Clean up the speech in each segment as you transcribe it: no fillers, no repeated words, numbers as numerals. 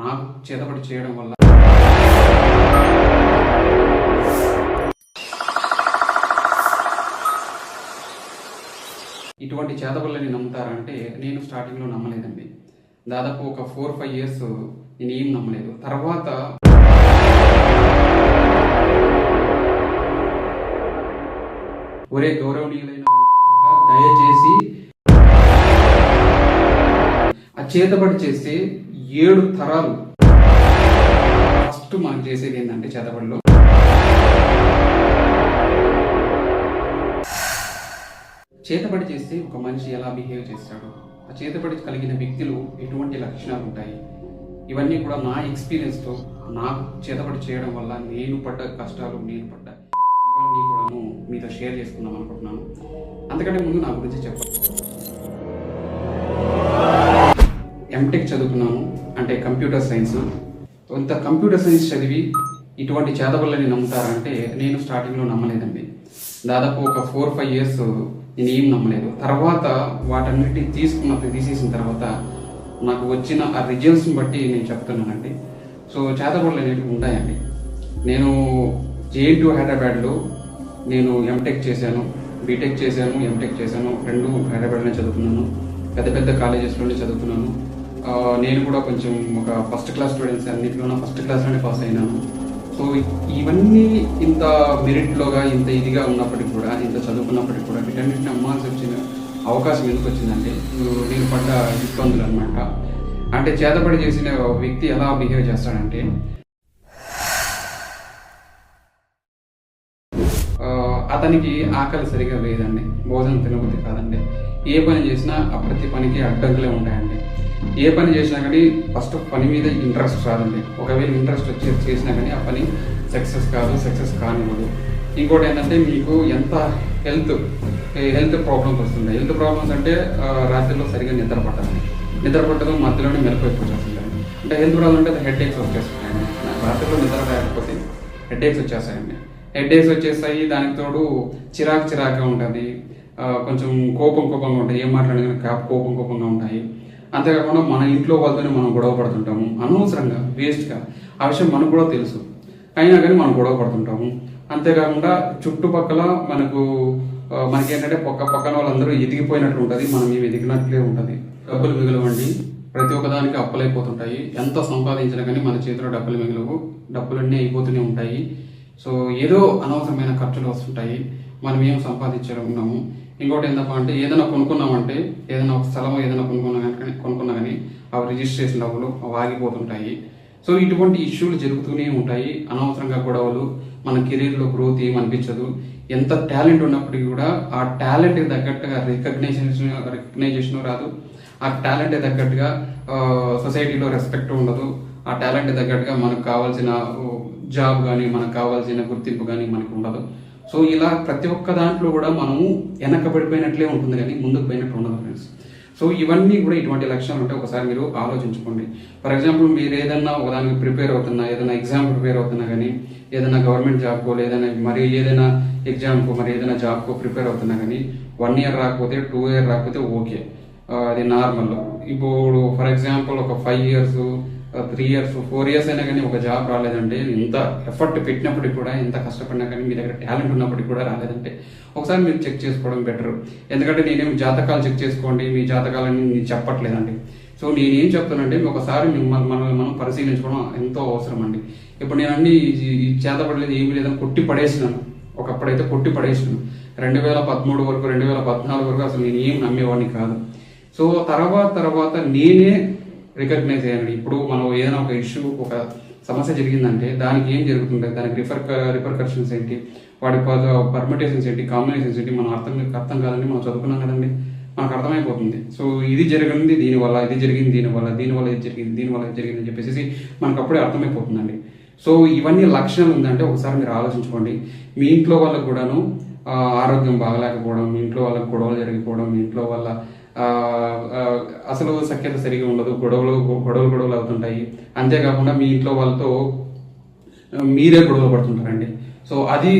నాకు చేతబడి చేయడం వల్ల ఇటువంటి చేతబడులని నమ్ముతారంటే నేను స్టార్టింగ్లో నమ్మలేదండి. దాదాపు ఒక 4-5 ఇయర్స్ నేను ఏం నమ్మలేదు. తర్వాత ఒరే గౌరవనీయులైన దయచేసి ఆ చేతబడి చేస్తే 7 తరాలు ఫస్ట్ మనం చేసేది ఏంటంటే చేతబడిలో చేతబడి చేస్తే ఒక మనిషి ఎలా బిహేవ్ చేస్తాడు, ఆ చేతబడి కలిగిన వ్యక్తులు ఎటువంటి లక్షణాలు ఉంటాయి, ఇవన్నీ కూడా నా ఎక్స్పీరియన్స్తో నాకు చేతబడి చేయడం వల్ల నేను పడ్డ కష్టాలు, నేను పడ్డ ఇవన్నీ కూడాను మీతో షేర్ చేసుకుందాం అనుకుంటున్నాను. అంతకంటే ముందు నా గురించి చెప్పాలి. ఎంటెక్ చదువుకున్నాను, అంటే కంప్యూటర్ సైన్స్. కొంత కంప్యూటర్ సైన్స్ చదివి ఇటువంటి చేతబడులని నమ్ముతారంటే నేను స్టార్టింగ్లో నమ్మలేదండి. దాదాపు ఒక 4-5 ఇయర్స్ నేను ఏం నమ్మలేదు. తర్వాత వాటన్నిటి తీసేసిన తర్వాత నాకు వచ్చిన ఆ రిజల్ట్స్ని బట్టి నేను చెప్తున్నానండి. సో చేతబడులు అనేవి ఉంటాయండి. నేను JNTU హైదరాబాద్లో నేను ఎంటెక్ చేశాను, బీటెక్ చేశాను, ఎంటెక్ చేశాను. 2 హైదరాబాద్లోనే చదువుతున్నాను, పెద్ద పెద్ద కాలేజెస్లోనే చదువుతున్నాను. నేను కూడా కొంచెం ఒక ఫస్ట్ క్లాస్ స్టూడెంట్స్ అన్నింటిలోనే ఫస్ట్ క్లాస్లోనే పాస్ అయినాను. సో ఇవన్నీ ఇంత మెరిట్లోగా ఇంత ఇదిగా ఉన్నప్పటికీ కూడా, ఇంత చదువుకున్నప్పటికీ కూడా వీటన్నిటిని అమ్మాల్సి వచ్చిన అవకాశం ఎందుకు వచ్చిందంటే నేను పడ్డ ఇబ్బందులు అనమాట. అంటే చేతబడి చేసిన వ్యక్తి ఎలా బిహేవ్ చేస్తాడంటే అతనికి ఆకలి సరిగా లేదండి, భోజనం తినబుద్ధి కాదండి. ఏ పని చేసినా ఆ ప్రతి పనికి అడ్డంకులే ఉంటాయండి. ఏ పని చేసినా కానీ ఫస్ట్ పని మీద ఇంట్రెస్ట్ రాదండి. ఒకవేళ ఇంట్రెస్ట్ వచ్చి చేసినా కానీ ఆ పని సక్సెస్ కానివ్వదు. ఇంకోటి ఏంటంటే మీకు ఎంత హెల్త్ ప్రాబ్లమ్స్ వస్తుంది. హెల్త్ ప్రాబ్లమ్స్ అంటే రాత్రిలో సరిగా నిద్ర పట్టదు, మధ్యలోనే మెలకువైపోతుంది. అంటే హెల్త్ ప్రాబ్లమ్ అంటే హెడ్ఏక్స్ వచ్చేస్తాయండి. రాత్రిలో నిద్ర రాకపోతే హెడ్ఏక్స్ వచ్చేస్తాయి. దానికి తోడు చిరాకుగా ఉంటుంది, కొంచెం కోపంగా ఉంటుంది, ఏం మాట్లాడినా కోపంగా ఉంటాయి. అంతేకాకుండా మన ఇంట్లో వాళ్ళతోనే మనం గొడవ పడుతుంటాము అనవసరంగా, వేస్ట్గా. ఆ విషయం మనకు కూడా తెలుసు, అయినా కానీ మనం గొడవ పడుతుంటాము. అంతేకాకుండా చుట్టుపక్కల మనకేంటంటే పక్కన వాళ్ళందరూ ఎదిగిపోయినట్లు ఉంటుంది, మనం ఏమి ఎదిగినట్లే ఉంటుంది. డబ్బులు మిగలవండి, ప్రతి ఒక్కదానికి అప్పులైపోతుంటాయి. ఎంత సంపాదించినా కానీ మన చేతిలో డబ్బులు మిగలవు, డబ్బులన్నీ అయిపోతూనే ఉంటాయి. సో ఏదో అనవసరమైన ఖర్చులు వస్తుంటాయి, మనం ఏం సంపాదించలేకున్నాము. ఇంకోటి ఏంటప్ప అంటే ఏదైనా కొనుక్కున్నామంటే, ఏదైనా ఒక స్థలం ఏదైనా కొనుక్కున్నా కానీ అవి రిజిస్ట్రేషన్ డబ్బులు అవి ఆగిపోతుంటాయి. సో ఇటువంటి ఇష్యూలు జరుగుతూనే ఉంటాయి. అనవసరంగా గొడవలు, మన కెరీర్లో గ్రోత్ ఏమనిపించదు. ఎంత టాలెంట్ ఉన్నప్పటికీ కూడా ఆ టాలెంట్కి తగ్గట్టుగా రికగ్నైజేషన్ రాదు. ఆ టాలెంట్కి తగ్గట్టుగా సొసైటీలో రెస్పెక్ట్ ఉండదు. ఆ టాలెంట్కి తగ్గట్టుగా మనకు కావాల్సిన జాబ్ కానీ, మనకు కావాల్సిన గుర్తింపు కానీ మనకు ఉండదు. సో ఇలా ప్రతి ఒక్క దాంట్లో కూడా మనము వెనకబడిపోయినట్లే ఉంటుంది కానీ ముందుకు పోయినట్టు ఉండదు ఫ్రెండ్స్. సో ఇవన్నీ కూడా ఇటువంటి లక్షణాలు ఉంటే ఒకసారి మీరు ఆలోచించుకోండి. ఫర్ ఎగ్జాంపుల్ మీరు ఏదైనా ఒకదానికి ప్రిపేర్ అవుతున్నా, ఏదైనా ఎగ్జామ్ ప్రిపేర్ అవుతున్నా కానీ, ఏదైనా గవర్నమెంట్ జాబ్కో లేదైనా మరి ఏదైనా ఎగ్జామ్కో మరి ఏదైనా జాబ్కో ప్రిపేర్ అవుతున్నా కానీ 1 ఇయర్ రాకపోతే 2 ఇయర్ రాకపోతే ఓకే, అది నార్మల్. ఇప్పుడు ఫర్ ఎగ్జాంపుల్ ఒక 5 ఇయర్స్ 3 ఇయర్స్ 4 ఇయర్స్ అయినా కానీ ఒక జాబ్ రాలేదంటే, ఎంత ఎఫర్ట్ పెట్టినప్పటికి కూడా, ఎంత కష్టపడినా కానీ మీ దగ్గర టాలెంట్ ఉన్నప్పటికీ కూడా రాలేదంటే ఒకసారి మీరు చెక్ చేసుకోవడం బెటర్. ఎందుకంటే నేనేం జాతకాలు చెక్ చేసుకోండి, మీ జాతకాలని నేను చెప్పట్లేదండి. సో నేనేం చెప్తానంటే ఒకసారి మనల్ని మనం పరిశీలించుకోవడం ఎంతో అవసరం అండి. ఇప్పుడు నేను అన్ని చేతపడలేదు, ఏమీ లేదని కొట్టి పడేసినాను. ఒకప్పుడైతే కొట్టి పడేసినాను. 2013 వరకు 2014 వరకు అసలు నేను ఏం నమ్మేవాడిని కాదు. సో తర్వాత నేనే రికగ్నైజ్ అయ్యాను. ఇప్పుడు మనం ఏదైనా ఒక ఇష్యూ, ఒక సమస్య జరిగిందంటే దానికి ఏం జరుగుతుంటుంది, దానికి రిపర్కషన్స్ ఏంటి, వాటి పర్మిటేషన్స్ ఏంటి, కాంబినేషన్స్ ఏంటి, మనం అర్థం కాదండి. మనం చదువుకున్నాం కదండి, మనకు అర్థమైపోతుంది. సో ఇది జరిగింది దీనివల్ల, ఇది జరిగింది దీనివల్ల ఇది జరిగింది అని చెప్పేసి మనకు అప్పుడే అర్థమైపోతుందండి. సో ఇవన్నీ లక్షణాలు ఉందంటే ఒకసారి మీరు ఆలోచించుకోండి. మీ ఇంట్లో వాళ్ళకు కూడాను ఆరోగ్యం బాగలేకపోవడం, మీ ఇంట్లో వాళ్ళకి గొడవలు జరిగిపోవడం, మీ ఇంట్లో వాళ్ళ అసలు సఖ్యత సరిగా ఉండదు, గొడవలు అవుతుంటాయి. అంతేకాకుండా మీ ఇంట్లో వాళ్ళతో మీరే గొడవలు పడుతుంటారండి. సో అది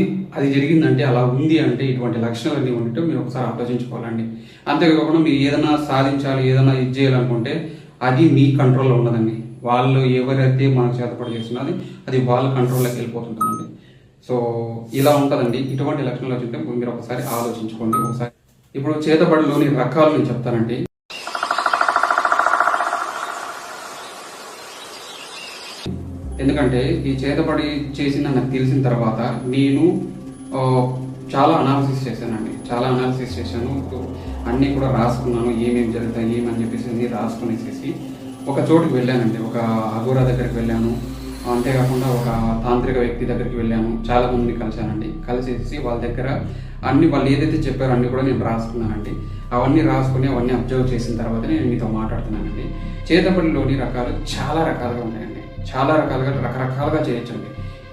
జరిగిందంటే, అలా ఉంది అంటే, ఇటువంటి లక్షణాలు అన్నీ ఉంటే మీరు ఒకసారి ఆలోచించుకోవాలండి. అంతేకాకుండా మీరు ఏదైనా సాధించాలి, ఏదైనా ఇది చేయాలనుకుంటే అది మీ కంట్రోల్లో ఉండదండి. వాళ్ళు ఎవరైతే మనకు చేతపడి చేస్తున్నది అది వాళ్ళ కంట్రోల్లోకి వెళ్ళిపోతుంటుందండి. సో ఇలా ఉంటుందండి. ఇటువంటి లక్షణాలు వచ్చింటే మీరు ఒకసారి ఆలోచించుకోండి. ఒకసారి ఇప్పుడు చేతబడిలోని రకాలు నేను చెప్తానండి. ఎందుకంటే ఈ చేతబడి చేసిన నాకు తెలిసిన తర్వాత నేను చాలా అనాలిసిస్ చేశాను. అన్నీ కూడా రాసుకున్నాను, ఏమేమి జరుగుతాయి ఏమని చెప్పేసి అన్నీ రాసుకునేసేసి ఒక చోటుకి వెళ్ళానండి. ఒక అఘోరా దగ్గరికి వెళ్ళాను. అంతేకాకుండా ఒక తాంత్రిక వ్యక్తి దగ్గరికి వెళ్ళాను. చాలా మందిని కలిసేసి వాళ్ళ దగ్గర అన్ని వాళ్ళు ఏదైతే చెప్పారో అన్ని కూడా నేను రాసుకున్నానండి. అవన్నీ అబ్జర్వ్ చేసిన తర్వాత నేను మీతో మాట్లాడుతున్నానండి. చేతబడిలోని రకాలు చాలా రకాలుగా ఉన్నాయండి. రకరకాలుగా చేయొచ్చండి.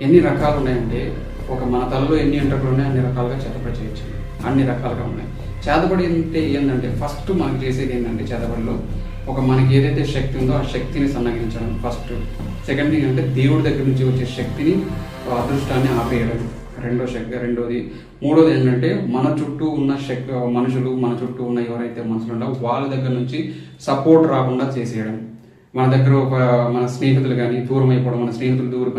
ఎన్ని రకాలు ఉన్నాయంటే మన తలలో ఎన్ని ఎంట్రకలు ఉన్నాయి అన్ని రకాలుగా చేతబడి చేయొచ్చు. అన్ని రకాలుగా ఉన్నాయి. చేతబడి అంటే ఏంటంటే ఫస్ట్ మనకి చేసేది ఏంటంటే చేతబడిలో మనకి ఏదైతే శక్తి ఉందో ఆ శక్తిని సన్నగించడం ఫస్ట్. సెకండ్ థింగ్ అంటే దేవుడి దగ్గర నుంచి వచ్చే శక్తిని, అదృష్టాన్ని ఆపేయడం రెండోది. మూడోది ఏంటంటే మన చుట్టూ ఉన్న మనుషులు, మన చుట్టూ ఉన్న ఎవరైతే మనుషులు ఉన్నారో వాళ్ళ దగ్గర నుంచి సపోర్ట్ రాకుండా చేసేయడం. మన దగ్గర మన స్నేహితులు కానీ దూరం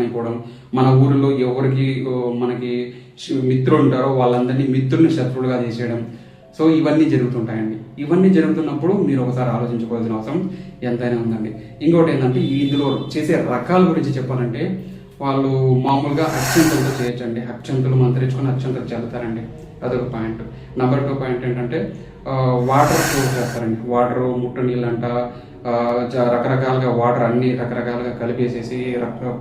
అయిపోవడం, మన ఊరిలో ఎవరికి మనకి మిత్రులు ఉంటారో వాళ్ళందరినీ మిత్రుల్ని శత్రువులుగా చేసేయడం. సో ఇవన్నీ జరుగుతుంటాయండి. ఇవన్నీ జరుగుతున్నప్పుడు మీరు ఒకసారి ఆలోచించుకోవాల్సిన అవసరం ఎంతైనా ఉందండి. ఇంకోటి ఏంటంటే ఇందులో చేసే రకాల గురించి చెప్పాలంటే వాళ్ళు మామూలుగా అక్షంతలతో చేయొచ్చండి. అక్షంతలు మంత్రించుకొని అక్షంతలు చల్లుతారండి. అదొక పాయింట్. నెంబర్ 2 పాయింట్ ఏంటంటే వాటర్ స్టోర్ చేస్తారండి. వాటర్, ముట్టు నీళ్ళంట, రకరకాలుగా వాటర్ అన్ని రకరకాలుగా కలిపేసేసి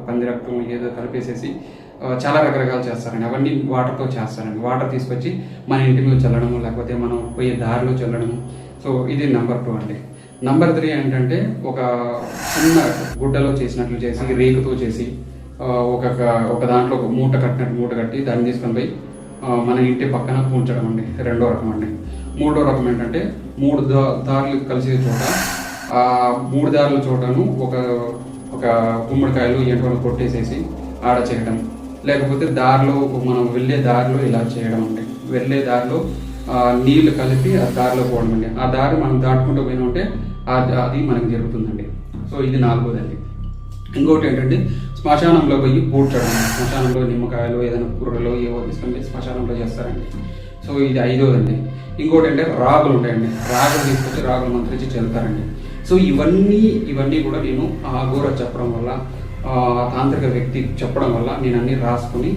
పంది రక్తం ఏదో కలిపేసేసి చాలా రకరకాలు చేస్తారండి. అవన్నీ వాటర్తో చేస్తారండి. వాటర్ తీసుకొచ్చి మన ఇంటి మీద చల్లడము, లేకపోతే మనం పోయే దారిలో చల్లడము. సో ఇది నెంబర్ 2 అండి. నెంబర్ 3 ఏంటంటే ఒక చిన్న గుడ్డలో చేసినట్లు చేసి, రేకుతో చేసి ఒక దాంట్లో ఒక మూట కట్టి దాన్ని తీసుకొని పోయి మన ఇంటి పక్కన పూడ్చడం అండి. రెండో రకం అండి. మూడో రకం ఏంటంటే 3 దారులు కలిసే చోట, ఆ 3 దారుల చోటను ఒక గుమ్మడికాయలు ఎంటోను కొట్టేసేసి ఆడ చేయడం. లేకపోతే మనం వెళ్ళే దారిలో ఇలా చేయడం అండి. వెళ్ళే దారిలో నీళ్లు కలిపి ఆ దారిలో పోవడం అండి. ఆ దారి మనం దాటుకుంటూ పోయినా అది మనకు జరుగుతుందండి. సో ఇది 4వదండి. ఇంకోటి ఏంటంటే శ్మశానంలో పోయి పూడ్చడం. శ్మశానంలో నిమ్మకాయలు ఏదైనా కూరలు ఏవో తీసుకొని శ్మశానంలో చేస్తారండి. సో ఇది 5వదండి. ఇంకోటి అంటే రాగులు ఉంటాయండి. రాగులు తీసుకొచ్చి రాగులు మంత్రించి చెల్తారండి. సో ఇవన్నీ కూడా నేను అఘోరా చెప్పడం వల్ల, తాంత్రిక వ్యక్తి చెప్పడం వల్ల నేను అన్ని రాసుకుని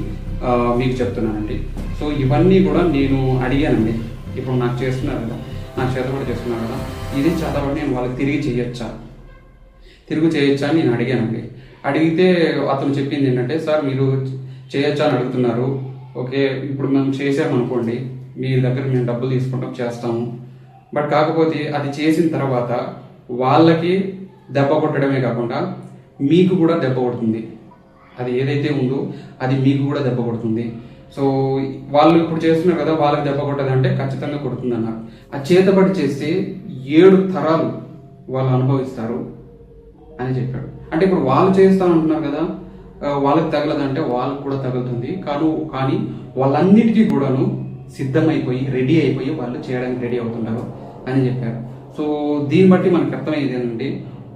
మీకు చెప్తున్నానండి. సో ఇవన్నీ కూడా నేను అడిగానండి. ఇప్పుడు నాకు చేస్తున్నారు కదా, నాకు చేతబడి చేస్తున్నారు కదా, ఇది చేతబడి నేను వాళ్ళకి తిరిగి చేయొచ్చా అని నేను అడిగానండి. అడిగితే అతను చెప్పింది ఏంటంటే, సార్ మీరు చేయొచ్చా అని అడుగుతున్నారు. ఓకే, ఇప్పుడు మేము చేసామనుకోండి, మీ దగ్గర మేము డబ్బులు తీసుకుంటాం, చేస్తాము. బట్ కాకపోతే అది చేసిన తర్వాత వాళ్ళకి దెబ్బ కొట్టడమే కాకుండా మీకు కూడా దెబ్బ కొడుతుంది. అది ఏదైతే ఉందో అది మీకు కూడా దెబ్బ కొడుతుంది. సో వాళ్ళు ఇప్పుడు చేస్తున్నారు కదా, వాళ్ళకి దెబ్బ కొట్టదంటే ఖచ్చితంగా కొడుతుంది అన్నారు. ఆ చేతబడి చేస్తే 7 తరాలు వాళ్ళు అనుభవిస్తారు అని చెప్పాడు. అంటే ఇప్పుడు వాళ్ళు చేస్తానంటున్నారు కదా, వాళ్ళకి తగలదంటే వాళ్ళకి కూడా తగులుతుంది. కానీ వాళ్ళన్నిటికీ కూడాను సిద్ధమైపోయి రెడీ అయిపోయి వాళ్ళు చేయడానికి రెడీ అవుతున్నారు అని చెప్పారు. సో దీన్ని బట్టి మనకు అర్థమయ్యేది ఏంటంటే,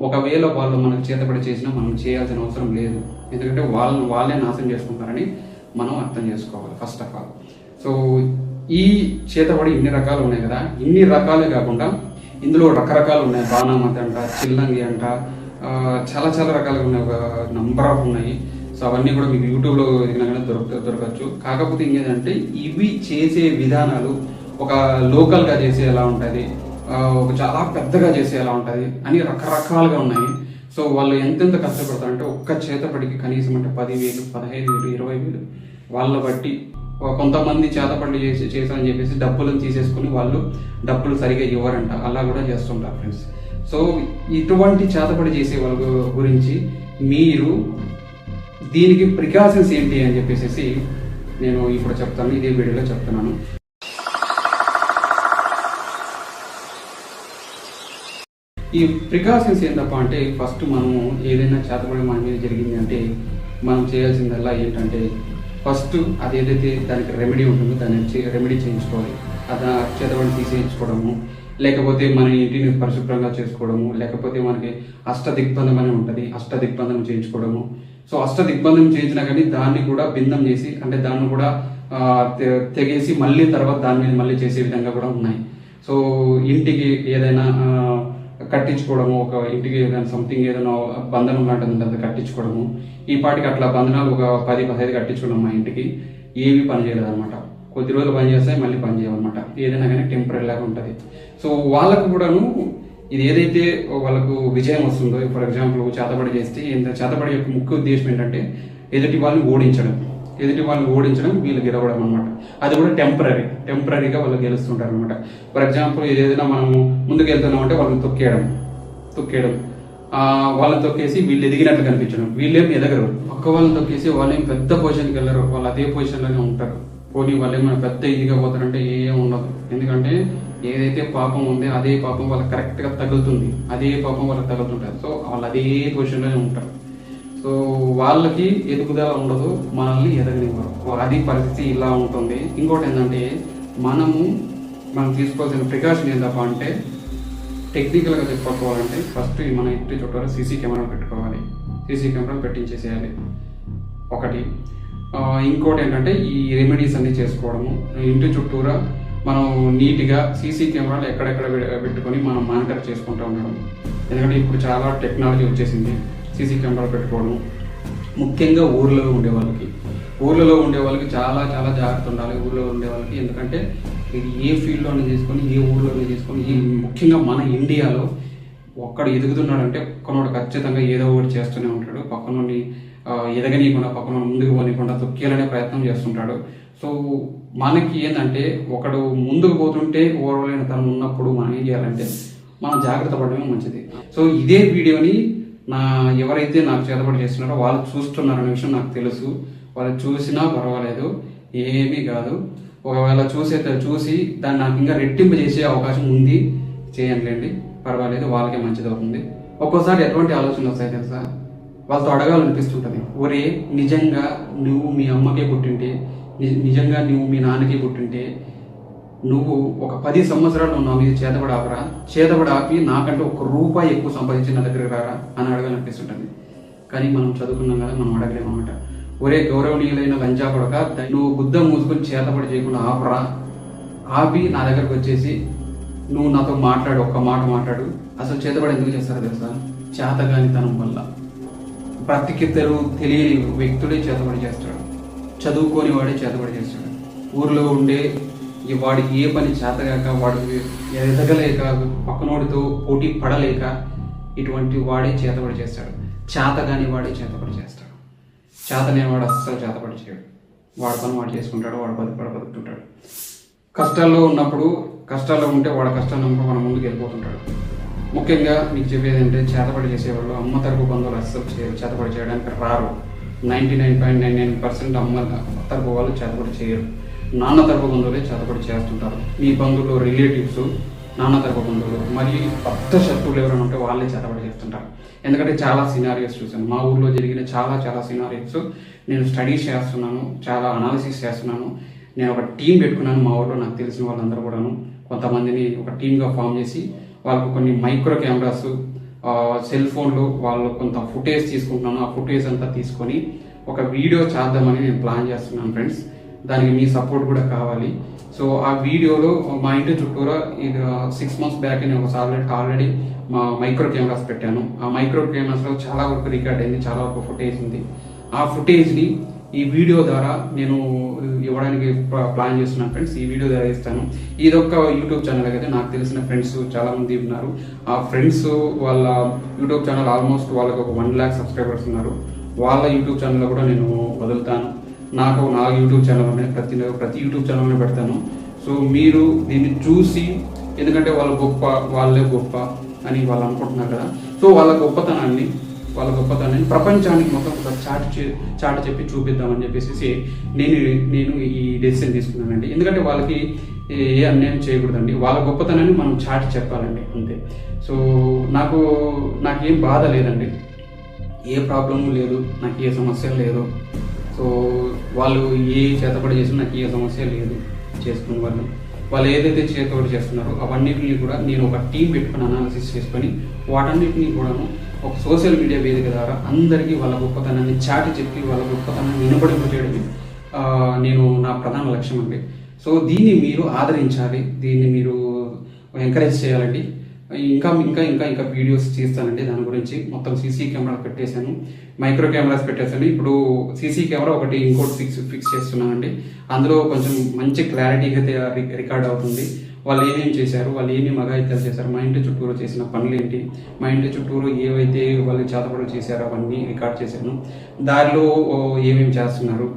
ఒకవేళ వాళ్ళు మనకు చేతబడి చేసినా మనం చేయాల్సిన అవసరం లేదు. ఎందుకంటే వాళ్ళే నాశనం చేసుకుంటారని మనం అర్థం చేసుకోవాలి ఫస్ట్ ఆఫ్ ఆల్. సో ఈ చేతబడి ఇన్ని రకాలు ఉన్నాయి కదా, ఇన్ని రకాలే కాకుండా ఇందులో రకరకాలు ఉన్నాయి. బాణామతి అంట, చిల్లంగి అంట, చాలా చాలా రకాలుగా ఉన్నాయి. ఒక నంబర్ ఆఫ్ ఉన్నాయి. సో అవన్నీ కూడా మీకు యూట్యూబ్లో ఎదిగినా దొరకచ్చు. కాకపోతే ఇంకేంటంటే ఇవి చేసే విధానాలు ఒక లోకల్గా చేసే ఎలా ఉంటుంది, ఒక చాలా పెద్దగా చేసే ఎలా ఉంటుంది అని రకరకాలుగా ఉన్నాయి. సో వాళ్ళు ఎంతెంత కష్టపడతారంటే ఒక్క చేతపడికి కనీసం అంటే 10,000, 15,000, 20,000 వాళ్ళ బట్టి. కొంతమంది చేతపడి చేశారని చెప్పేసి డబ్బులను తీసేసుకుని వాళ్ళు డబ్బులు సరిగా ఇవ్వరంట, అలా కూడా చేస్తుంటారు ఫ్రెండ్స్. సో ఇటువంటి చేతపడి చేసే వాళ్ళ గురించి మీరు దీనికి ప్రికాషన్స్ ఏంటి అని చెప్పేసి నేను ఇప్పుడు చెప్తాను, ఇదే వీడియోలో చెప్తున్నాను. ఈ ప్రికాషన్స్ ఏంటప్ప అంటే, ఫస్ట్ మనము ఏదైనా చేతబడి మన మీద జరిగింది అంటే మనం చేయాల్సిందల్లా ఏంటంటే, ఫస్ట్ అది ఏదైతే దానికి రెమెడీ ఉంటుందో దాన్ని రెమెడీ చేయించుకోవాలి. అది చేతబడి తీసేయించుకోవడము. లేకపోతే మన ఇంటిని పరిశుభ్రంగా చేసుకోవడము, లేకపోతే మనకి అష్టదిగ్బంధం అని ఉంటుంది, అష్టదిగ్బంధం చేయించుకోవడము. సో అష్టదిగ్బంధం చేయించినా కానీ దాన్ని కూడా భిన్నం చేసి, అంటే దాన్ని కూడా తెగేసి మళ్ళీ తర్వాత దాని మీద మళ్ళీ చేసే విధంగా కూడా ఉన్నాయి. సో ఇంటికి ఏదైనా కట్టించుకోవడము, ఒక ఇంటికి ఏదైనా సంథింగ్ ఏదైనా బంధనం లాంటిది ఉంటుంది కట్టించుకోవడము, ఈ పాటికి అట్లా బంధనాలు ఒక 10-15 కట్టించుకున్నాం మా ఇంటికి. ఏమీ పని చేయలేదు అనమాట. కొద్ది రోజులు పని చేస్తాయి, మళ్ళీ పని చేయమన్నమాట. ఏదైనా కానీ టెంపరీ లాగా ఉంటుంది. సో వాళ్ళకు కూడాను ఇది ఏదైతే వాళ్ళకు విజయం వస్తుందో, ఫర్ ఎగ్జాంపుల్ చేతబడి చేస్తే, చేతబడి యొక్క ముఖ్య ఉద్దేశం ఏంటంటే ఎదుటి వాళ్ళని ఓడించడం, వీళ్ళు గెలవడం అనమాట. అది కూడా టెంపరీగా వాళ్ళు గెలుస్తుంటారు అనమాట. ఫర్ ఎగ్జాంపుల్ ఏదైనా మనం ముందుకు వెళ్తున్నామంటే వాళ్ళని తొక్కేయడం, వాళ్ళని తొక్కేసి వీళ్ళు ఎదిగినట్లు కనిపించడం. వీళ్ళేం ఎదగరు, పక్క వాళ్ళని తొక్కేసి వాళ్ళేం పెద్ద పొజిషన్కి వెళ్ళరు, వాళ్ళు అదే పొజిషన్లోనే ఉంటారు. పోనీ వాళ్ళు ఏమైనా పెద్ద ఇదిగా పోతారంటే ఏం ఉండదు. ఎందుకంటే ఏదైతే పాపం ఉందో అదే పాపం వాళ్ళకి కరెక్ట్గా తగులుతుంది, అదే పాపం వాళ్ళకి తగులుతుంటారు. సో వాళ్ళు అదే పొజిషన్లోనే ఉంటారు. సో వాళ్ళకి ఎదుగుదల ఉండదు, మనల్ని ఎదగనివ్వరు. అది పరిస్థితి ఇలా ఉంటుంది. ఇంకోటి ఏంటంటే మనం తీసుకోవాల్సిన ప్రికాషన్ ఏంటప్ప అంటే, టెక్నికల్గా చెప్పుకోవాలంటే ఫస్ట్ మన ఇంటి చుట్టూ సీసీ కెమెరా పెట్టుకోవాలి. సీసీ కెమెరా పెట్టించేసేయాలి ఒకటి. ఇంకోటి ఏంటంటే ఈ రెమెడీస్ అన్ని చేసుకోవడము. ఇంటి చుట్టూరా మనం నీట్గా సీసీ కెమెరాలు ఎక్కడెక్కడ పెట్టుకొని మనం మానిటర్ చేసుకుంటూ ఉండడం. ఎందుకంటే ఇప్పుడు చాలా టెక్నాలజీ వచ్చేసింది. సీసీ కెమెరాలు పెట్టుకోవడం, ముఖ్యంగా ఊర్లలో ఉండే వాళ్ళకి చాలా చాలా జాగ్రత్త ఉండాలి. ఊర్లో ఉండే వాళ్ళకి, ఎందుకంటే ఇది ఏ ఫీల్డ్లోనే తీసుకొని, ఏ ఊర్లోనే తీసుకొని, ముఖ్యంగా మన ఇండియాలో ఒక్కడు ఎదుగుతున్నాడంటే పక్కనోడు ఖచ్చితంగా ఏదో ఒకటి చేస్తూనే ఉంటాడు. పక్కనోడిని ఎదగనీయకుండా, పక్కనోడు ముందుకు పోనీయకుండా తొక్కేయాలనే ప్రయత్నం చేస్తుంటాడు. సో మనకి ఏంటంటే ఒకడు ముందుకు పోతుంటే ఓర్వలేని తనం ఉన్నప్పుడు మనం ఏం చేయాలంటే మనం జాగ్రత్త పడడమే మంచిది. సో ఇదే వీడియోని ఎవరైతే నాకు చేతబడి చేస్తున్నారో వాళ్ళు చూస్తున్నారనే విషయం నాకు తెలుసు. వాళ్ళు చూసినా పర్వాలేదు, ఏమీ కాదు. ఒకవేళ చూసి దాన్ని నాకు ఇంకా రెట్టింపు చేసే అవకాశం ఉంది, చేయండి, పర్వాలేదు, వాళ్ళకే మంచిది అవుతుంది. ఒక్కోసారి ఎటువంటి ఆలోచనలు వస్తాయి తెలుసా? వాళ్ళతో అడగాలనిపిస్తుంటుంది. ఒరే, నిజంగా నువ్వు మీ అమ్మకే పుట్టింటే, నిజంగా నువ్వు మీ నాన్నకే పుట్టింటే, నువ్వు ఒక 10 సంవత్సరాలు నా మీద చేతబడి ఆపి నాకంటే ₹1 ఎక్కువ సంపాదించి నా దగ్గర రారా అని అడగాలనిపిస్తుంటుంది. కానీ మనం చదువుకున్నాం కదా, మనం అడగలేమన్నమాట. ఒరే గౌరవనీయులైన లంచా కొడక, నువ్వు గుద్ద మూసుకొని చేతబడి చేయకుండా ఆపి నా దగ్గరకు వచ్చేసి నువ్వు నాతో ఒక్క మాట మాట్లాడు. అసలు చేతబడి ఎందుకు చేస్తారో తెలుసా? చేతగానితనం వల్ల. బ్రతికిద్దరు తెలియని వ్యక్తుడే చేతబడి చేస్తాడు, చదువుకోని వాడే చేతబడి చేస్తాడు. ఊర్లో ఉండే వాడికి ఏ పని చేతగాక, వాడికి ఎదగలేక, పక్కనోడితో పోటీ పడలేక ఇటువంటి వాడే చేతబడి చేస్తాడు. చేతగాని వాడే చేతబడి చేస్తాడు. చేతనే వాడు అస్సలు చేతబడి చేయడు. వాడి పని వాడు చేసుకుంటాడు, వాడు బతుకుతుంటాడు. కష్టాల్లో ఉంటే వాడు కష్టాన్ని నమ్ముకొని మన ముందుకు వెళ్ళిపోతుంటాడు. ముఖ్యంగా నీకు చెప్పేది ఏంటంటే, చేతబడి చేసేవాళ్ళు అమ్మ తరపు బంధువులు అస్సలు చేతబడి చేయడానికి రారు. 99.99% అమ్మ తరపు వాళ్ళు చేతబడి చేయరు. నాన్న తరపు బంధువులే చేతబడి చేస్తుంటారు. మీ బంధువులు, రిలేటివ్స్, నాన్న తరపు బంధువులు, మరి పెద్ద శత్రువులు ఎవరైనా ఉంటే వాళ్ళే చేతబడి చేస్తుంటారు. ఎందుకంటే చాలా సినారియోస్ చూసాను. మా ఊర్లో జరిగిన చాలా సినారియోస్ నేను స్టడీస్ చేస్తున్నాను, చాలా అనాలిసిస్ చేస్తున్నాను. నేను ఒక టీం పెట్టుకున్నాను మా ఊర్లో. నాకు తెలిసిన వాళ్ళందరూ కూడాను కొంతమందిని ఒక టీమ్గా ఫామ్ చేసి వాళ్ళకు కొన్ని మైక్రో కెమెరాస్, సెల్ ఫోన్లు, వాళ్ళు కొంత ఫుటేజ్ తీసుకుంటున్నాను. ఆ ఫుటేజ్ అంతా తీసుకొని ఒక వీడియో చేద్దామని నేను ప్లాన్ చేస్తున్నాను ఫ్రెండ్స్. దానికి మీ సపోర్ట్ కూడా కావాలి. సో ఆ వీడియోలో మా ఇంటి చుట్టూరా ఇది 6 months బ్యాక్ నేను ఆల్రెడీ మా మైక్రో కెమెరాస్ పెట్టాను. ఆ మైక్రో కెమెరాస్లో చాలా వరకు రికార్డ్ అయింది, చాలా వరకు ఫుటేజ్ ఉంది. ఆ ఫుటేజ్ని ఈ వీడియో ద్వారా నేను ఇవ్వడానికి ప్లాన్ చేస్తున్నాను ఫ్రెండ్స్. ఈ వీడియో ద్వారా ఇస్తాను. ఇదొక యూట్యూబ్ ఛానల్ అయితే నాకు తెలిసిన ఫ్రెండ్స్ చాలా మంది ఉన్నారు. ఆ ఫ్రెండ్స్ వాళ్ళ యూట్యూబ్ ఛానల్ ఆల్మోస్ట్ వాళ్ళకి ఒక 1 lakh సబ్స్క్రైబర్స్ ఉన్నారు. వాళ్ళ యూట్యూబ్ ఛానల్లో కూడా నేను వదులుతాను. నాకు 4 యూట్యూబ్ ఛానల్ ఉన్నాయి. ప్రతి యూట్యూబ్ ఛానల్ని పెడతాను. సో మీరు దీన్ని చూసి, ఎందుకంటే వాళ్ళే గొప్ప అని వాళ్ళు అనుకుంటున్నారు కదా. సో వాళ్ళ గొప్పతనాన్ని ప్రపంచానికి మొత్తం ఒక చాటి చెప్పి చూపిద్దామని చెప్పేసి నేను ఈ డెసిషన్ తీసుకున్నానండి. ఎందుకంటే వాళ్ళకి ఏ అన్యాయం చేయకూడదండి. వాళ్ళ గొప్పతనాన్ని మనం చాటి చెప్పాలండి, అంతే. సో నాకేం బాధ లేదండి, ఏ ప్రాబ్లము లేదు, నాకు ఏ సమస్య లేదు. సో వాళ్ళు ఏ చేతబడి చేసినా నాకు ఏ సమస్య లేదు చేసుకునే వాళ్ళు. వాళ్ళు ఏదైతే చేతోటి చేస్తున్నారో అవన్నిటిని కూడా నేను ఒక టీం పెట్టుకుని అనాలిసిస్ చేసుకొని వాటన్నిటిని కూడాను ఒక సోషల్ మీడియా వేదిక ద్వారా అందరికీ వాళ్ళ గొప్పతనాన్ని చాటి చెప్పి వాళ్ళ గొప్పతనాన్ని వినపడింపు చేయడమే నేను నా ప్రధాన లక్ష్యం అండి. సో దీన్ని మీరు ఆదరించాలి, దీన్ని మీరు ఎంకరేజ్ చేయాలండి. ఇంకా ఇంకా ఇంకా ఇంకా వీడియోస్ చేస్తానండి. దాని గురించి మొత్తం సీసీ కెమెరా పెట్టేశాను, మైక్రో కెమెరాస్ పెట్టేశాను. ఇప్పుడు సీసీ కెమెరా ఒకటి ఇంకోటి ఫిక్స్ చేస్తున్నానండి. అందులో కొంచెం మంచి క్లారిటీగా అయితే రికార్డ్ అవుతుంది. వాళ్ళు ఏమేమి చేశారు, వాళ్ళు ఏమేమి అఘాయిత్యాలు చేశారు, మా ఇంటి చుట్టూరు చేసిన పనులు ఏంటి, మా ఇంటి చుట్టూరు ఏవైతే వాళ్ళు చేతపడులు చేశారో అవన్నీ రికార్డ్ చేశాను. దారిలో ఏమేమి చేస్తున్నారు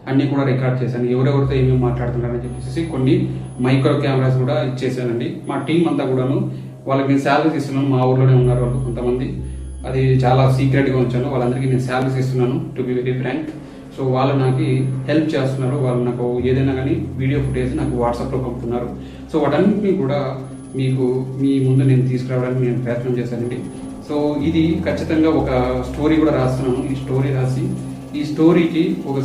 అన్నీ కూడా రికార్డ్ చేశాను. ఎవరెవరితో ఏమేమి మాట్లాడుతున్నారని చెప్పేసి కొన్ని మైక్రో కెమెరాస్ కూడా ఇచ్చేసానండి. మా టీం అంతా కూడాను వాళ్ళకి నేను శాలరీస్ ఇస్తున్నాను. మా ఊర్లోనే ఉన్నారు వాళ్ళు కొంతమంది, అది చాలా సీక్రెట్గా ఉంచాను. వాళ్ళందరికీ నేను శాలరీస్ ఇస్తున్నాను, to be very frank. So వాళ్ళు నాకు హెల్ప్ చేస్తున్నారు. వాళ్ళు నాకు ఏదైనా కానీ వీడియో ఫుటేజ్ నాకు వాట్సాప్లో పంపుతున్నారు. సో వాటన్నింటినీ కూడా మీ ముందు నేను తీసుకురావడానికి నేను ప్రయత్నం చేశానండి. సో ఇది ఖచ్చితంగా ఒక స్టోరీ కూడా రాస్తున్నాను. ఈ స్టోరీ రాసి ఈ స్టోరీకి ఒక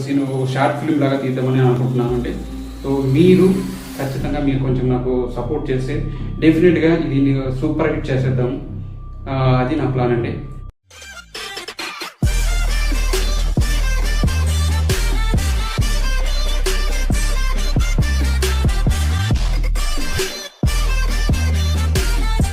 షార్ట్ ఫిల్మ్ లాగా తీద్దామని అనుకుంటున్నాను అండి. సో మీరు ఖచ్చితంగా మీరు కొంచెం నాకు సపోర్ట్ చేస్తే డెఫినెట్గా ఇది సూపర్ హిట్ చేసేద్దాం, అది నా ప్లాన్ అండి.